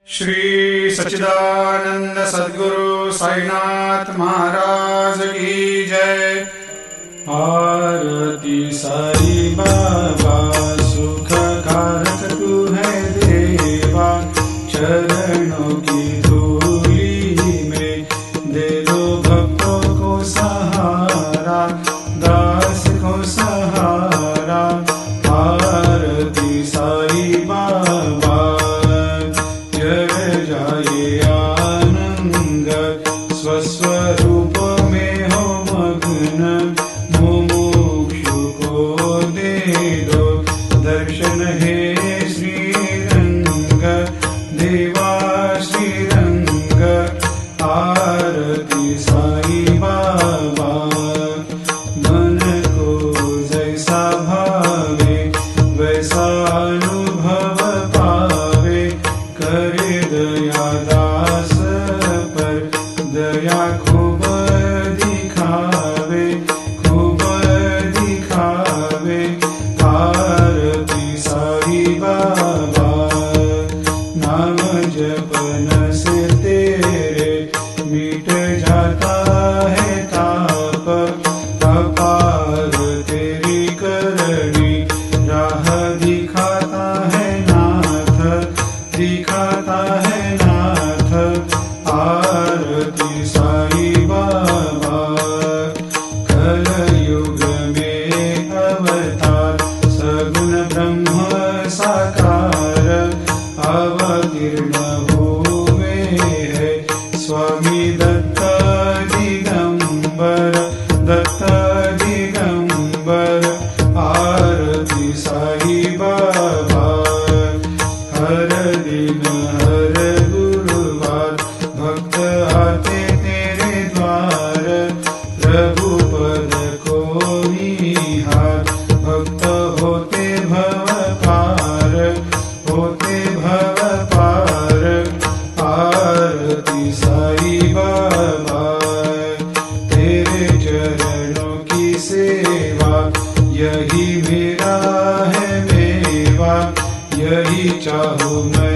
श्री सच्चिदानंद सद्गुरु साईनाथ महाराज की जय। आरती साई बाबा सुख कारक तू है देवा, चरणों की धूली में दे दो भक्तों को सहारा, दास को सहारा। आरती साई बाबा जय जाए आनंद, स्वस्वरूप में हो मग्न, मुमुक्षु को दे दो दर्शन हे श्रीरंग, देवा श्रीरंग। आरती साई बाबा मन को जैसा भावे वैसा अनुभव पावे, करे दया दास पर दया खूब दिखावे, खूब दिखावे। आरती साई बाबा नाम जपन से तेरे मिट जाता है ताप, अपार तेरी करनी राह दिखाता है नाथ, दिखाता है नाथ। आरती साई बाबा कलयुग में अवतार, सगुण ब्रह्म साकार अवतीर्ण हुए है स्वामी दत्त दिगंबर, दत्त दिगंबर। आरती साई बाबा हर दिन हर गुरुवार भक्त आते तेरे द्वार, रघुपद को निहार भक्त होते भव पार, होते भव पार। आरती साई बाबा तेरे चरणों की सेवा, यही मेरा है मेवा, यही चाहूँ मैं